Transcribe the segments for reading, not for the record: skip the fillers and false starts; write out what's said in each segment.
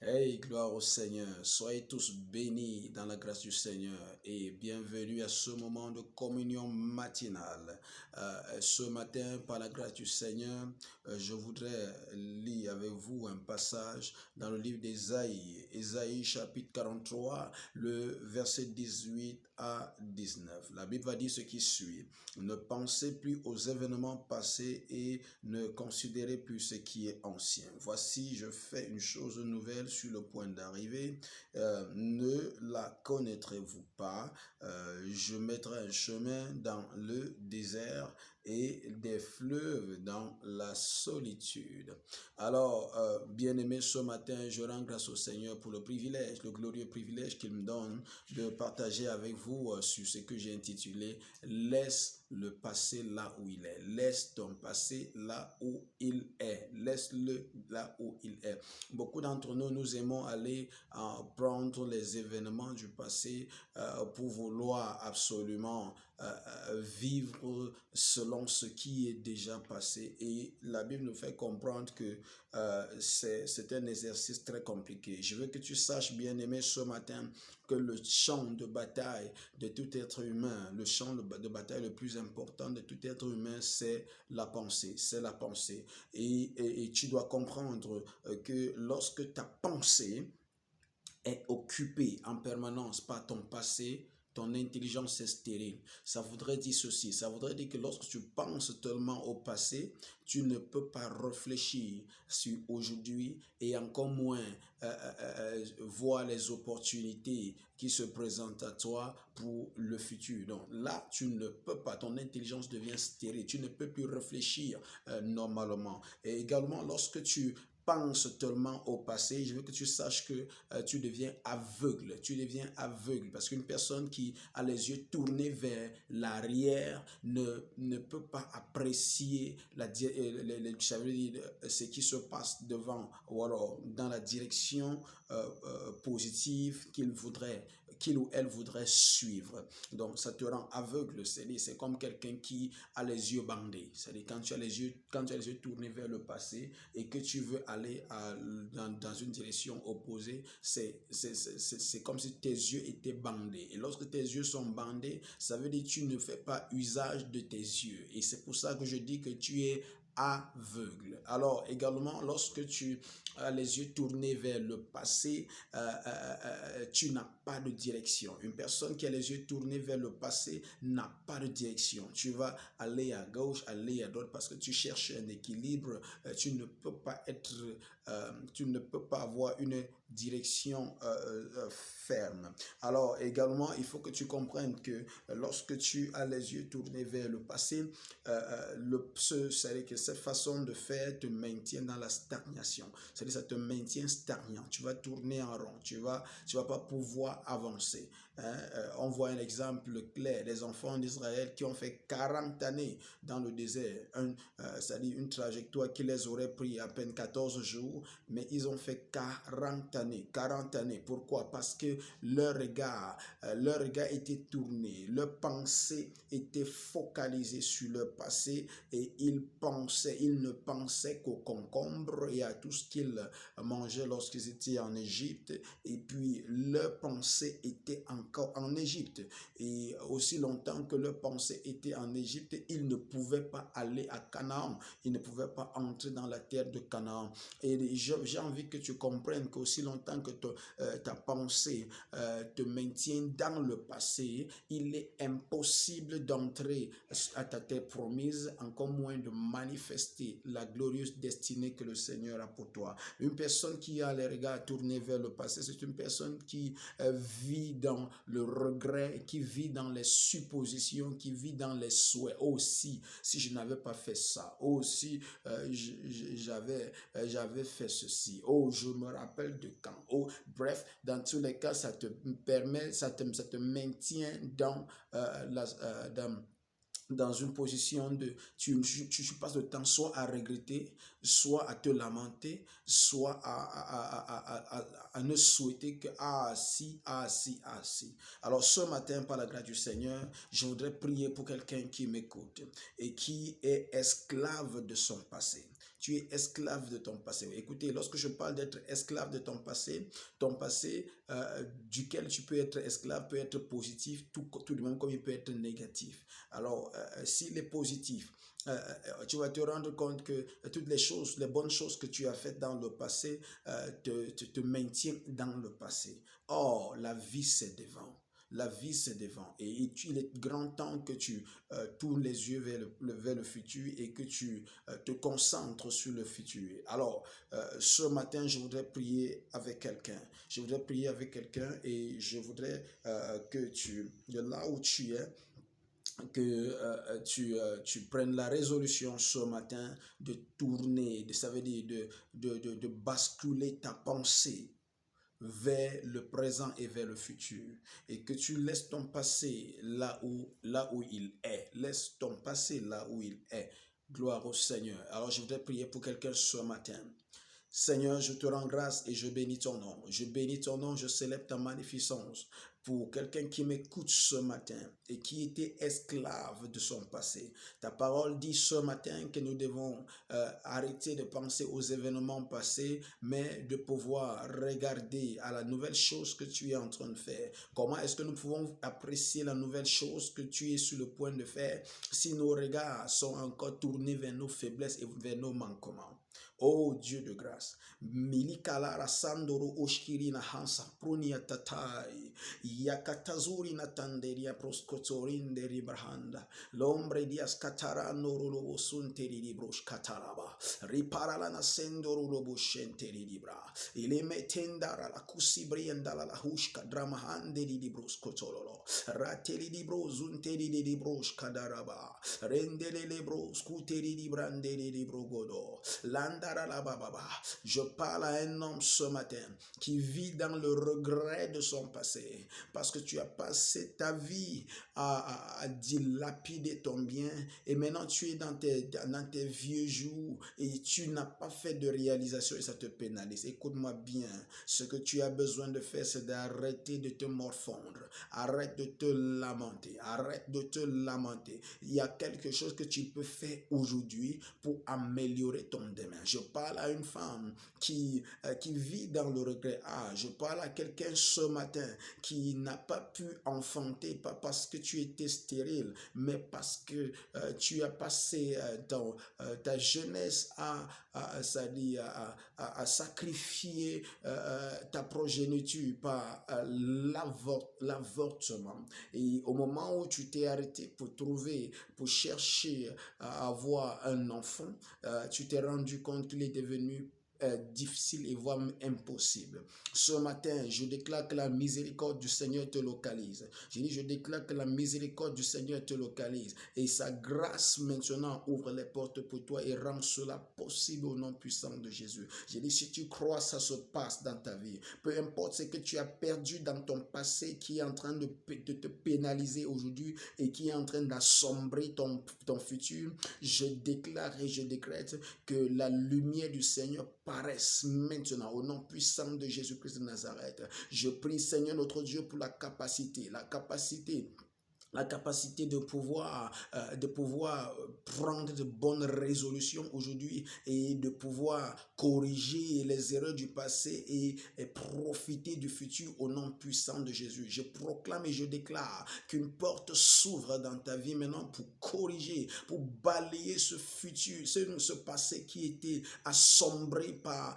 Hey, gloire au Seigneur. Soyez tous bénis dans la grâce du Seigneur et bienvenue à ce moment de communion matinale. Ce matin, par la grâce du Seigneur, je voudrais lire avec vous un passage dans le livre d'Ésaïe, Ésaïe chapitre 43, le verset 18 à 19. La Bible va dire ce qui suit. Ne pensez plus aux événements passés et ne considérez plus ce qui est ancien. Voici, je fais une chose nouvelle sur le point d'arriver. Ne la connaîtrez-vous pas? Je mettrai un chemin dans le désert et des fleuves dans la solitude. Alors, bien-aimé, ce matin, je rends grâce au Seigneur pour le privilège, le glorieux privilège qu'il me donne de partager avec vous sur ce que j'ai intitulé « Laisse le passé là où il est ». Laisse ton passé là où il est. Laisse-le là où il est. Beaucoup d'entre nous, nous aimons aller prendre les événements du passé pour vouloir absolument vivre selon ce qui est déjà passé. Et la Bible nous fait comprendre que c'est un exercice très compliqué. Je veux que tu saches, bien-aimé, ce matin, que le champ de bataille de tout être humain, le champ de bataille le plus important de tout être humain, c'est la pensée. C'est la pensée. Et tu dois comprendre que lorsque ta pensée est occupé en permanence par ton passé, ton intelligence est stérile. Ça voudrait dire ceci, ça voudrait dire que lorsque tu penses tellement au passé, tu ne peux pas réfléchir sur aujourd'hui et encore moins voir les opportunités qui se présentent à toi pour le futur. Donc là, tu ne peux pas, ton intelligence devient stérile, tu ne peux plus réfléchir normalement. Et également, lorsque tu pense tellement au passé, je veux que tu saches que tu deviens aveugle. Tu deviens aveugle parce qu'une personne qui a les yeux tournés vers l'arrière ne peut pas apprécier ce qui se passe devant ou alors dans la direction positive qu'il ou elle voudrait suivre. Donc, ça te rend aveugle. C'est comme quelqu'un qui a les yeux bandés. C'est-à-dire quand tu as les yeux tournés vers le passé et que tu veux aller dans une direction opposée, c'est comme si tes yeux étaient bandés. Et lorsque tes yeux sont bandés, ça veut dire que tu ne fais pas usage de tes yeux. Et c'est pour ça que je dis que tu es aveugle. Alors également, lorsque tu as les yeux tournés vers le passé, tu n'as pas de direction. Une personne qui a les yeux tournés vers le passé n'a pas de direction. Tu vas aller à gauche, aller à droite parce que tu cherches un équilibre. Tu ne peux pas tu ne peux pas avoir une direction ferme. Alors également, il faut que tu comprennes que lorsque tu as les yeux tournés vers le passé, c'est-à-dire que cette façon de faire te maintient dans la stagnation. C'est-à-dire que ça te maintient stagnant. Tu vas tourner en rond. Tu vas pas pouvoir avancer. On voit un exemple clair des enfants d'Israël qui ont fait 40 années dans le désert. C'est-à-dire une trajectoire qui les aurait pris à peine 14 jours, mais ils ont fait 40 années. 40 années. Pourquoi? Parce que leur regard était tourné, leur pensée était focalisée sur leur passé et ils ne pensaient qu'au concombre et à tout ce qu'ils mangeaient lorsqu'ils étaient en Égypte. Et puis leur pensée était encore en Égypte. Et aussi longtemps que leur pensée était en Égypte, ils ne pouvaient pas aller à Canaan. Ils ne pouvaient pas entrer dans la terre de Canaan. Et j'ai envie que tu comprennes qu'aussi longtemps que ta pensée te maintient dans le passé, il est impossible d'entrer à ta terre promise, encore moins de manifester la glorieuse destinée que le Seigneur a pour toi. Une personne qui a les regards tournés vers le passé, c'est une personne qui vit dans le regret, qui vit dans les suppositions, qui vit dans les souhaits. Oh, si je n'avais pas fait ça. Oh, si j'avais fait ceci. Oh, je me rappelle de quand. Oh, bref, dans tous les cas, ça te permet, ça te maintient dans une position de, tu passes le temps soit à regretter, soit à te lamenter, soit à ne souhaiter que si. Alors ce matin, par la grâce du Seigneur, je voudrais prier pour quelqu'un qui m'écoute et qui est esclave de son passé. Tu es esclave de ton passé. Écoutez, lorsque je parle d'être esclave de ton passé duquel tu peux être esclave peut être positif, tout de même comme il peut être négatif. Alors, s'il est positif, tu vas te rendre compte que toutes les choses, les bonnes choses que tu as faites dans le passé te maintiennent dans le passé. Or, la vie, c'est devant. La vie, c'est devant. Et il est grand temps que tu tournes les yeux vers le futur et que tu te concentres sur le futur. Alors, ce matin, je voudrais prier avec quelqu'un. Je voudrais prier avec quelqu'un et je voudrais que de là où tu es, que tu prennes la résolution ce matin de tourner, ça veut dire de basculer ta pensée vers le présent et vers le futur, et que tu laisses ton passé là où il est. Laisse ton passé là où il est. Gloire au Seigneur. Alors je voudrais prier pour quelqu'un ce matin. Seigneur, je te rends grâce et je bénis ton nom. Je bénis ton nom, je célèbre ta magnificence pour quelqu'un qui m'écoute ce matin et qui était esclave de son passé. Ta parole dit ce matin que nous devons arrêter de penser aux événements passés, mais de pouvoir regarder à la nouvelle chose que tu es en train de faire. Comment est-ce que nous pouvons apprécier la nouvelle chose que tu es sur le point de faire si nos regards sont encore tournés vers nos faiblesses et vers nos manquements? Oh Dieu de grâce, Milikalara Sandoro Oshkirina Hansa Prunia Tatai, Yakatazuri Natanderia Proskotorin de Ribrahanda, L'ombre dias Catarano Rolobo Sunteri Libros Cataraba, Riparala Nasendo Rolobo Shenteri Libra, Ile Metendara la Cusibrienda la Hushka Dramahande di Libros Cotololo, Rateli Libros Zunteri di Libros Cadaraba, Rendele Libros Cuteri Librandeli Librogodo, je parle à un homme ce matin qui vit dans le regret de son passé parce que tu as passé ta vie à dilapider ton bien et maintenant tu es dans tes vieux jours et tu n'as pas fait de réalisation et ça te pénalise. Écoute-moi bien, ce que tu as besoin de faire, c'est d'arrêter de te morfondre, arrête de te lamenter, arrête de te lamenter. Il y a quelque chose que tu peux faire aujourd'hui pour améliorer ton demain. Je parle à une femme qui vit dans le regret. Je parle à quelqu'un ce matin qui n'a pas pu enfanter, pas parce que tu étais stérile, mais parce que tu as passé ta jeunesse à sacrifier ta progéniture par l'avortement. Et au moment où tu t'es arrêté pour chercher à avoir un enfant, tu t'es rendu compte qu'il est devenu difficile et voire impossible. Ce matin, je déclare que la miséricorde du Seigneur te localise. Je déclare que la miséricorde du Seigneur te localise et sa grâce maintenant ouvre les portes pour toi et rend cela possible au nom puissant de Jésus. Je dis, si tu crois, ça se passe dans ta vie. Peu importe ce que tu as perdu dans ton passé qui est en train de te pénaliser aujourd'hui et qui est en train d'assombrer ton futur, je déclare et je décrète que la lumière du Seigneur paraisse maintenant au nom puissant de Jésus-Christ de Nazareth. Je prie, Seigneur notre Dieu, pour la capacité de pouvoir prendre de bonnes résolutions aujourd'hui et de pouvoir corriger les erreurs du passé et profiter du futur au nom puissant de Jésus. Je proclame et je déclare qu'une porte s'ouvre dans ta vie maintenant pour corriger, pour balayer ce futur, ce passé qui était assombré par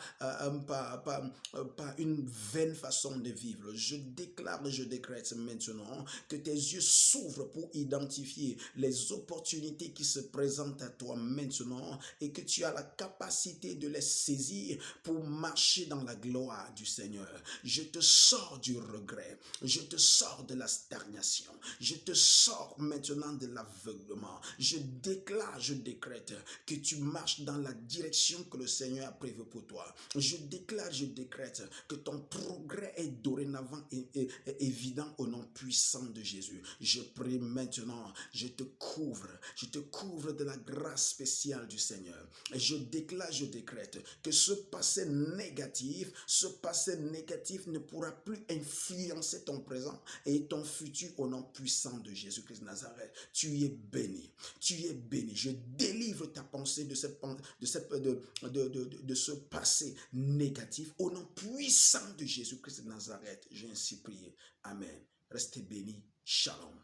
une vaine façon de vivre. Je déclare et je décrète maintenant que tes yeux s'ouvrent pour identifier les opportunités qui se présentent à toi maintenant et que tu as la capacité de les saisir pour marcher dans la gloire du Seigneur. Je te sors du regret, je te sors de la stagnation, je te sors maintenant de l'aveuglement. Je déclare, je décrète que tu marches dans la direction que le Seigneur a prévue pour toi. Je déclare, je décrète que ton progrès est dorénavant et évident au nom puissant de Jésus. Je prie maintenant, je te couvre de la grâce spéciale du Seigneur. Et je déclare, je décrète que ce passé négatif ne pourra plus influencer ton présent et ton futur au nom puissant de Jésus-Christ de Nazareth. Tu es béni, Je délivre ta pensée de ce passé négatif au nom puissant de Jésus-Christ de Nazareth. J'ai ainsi prié. Amen. Restez bénis. Shalom.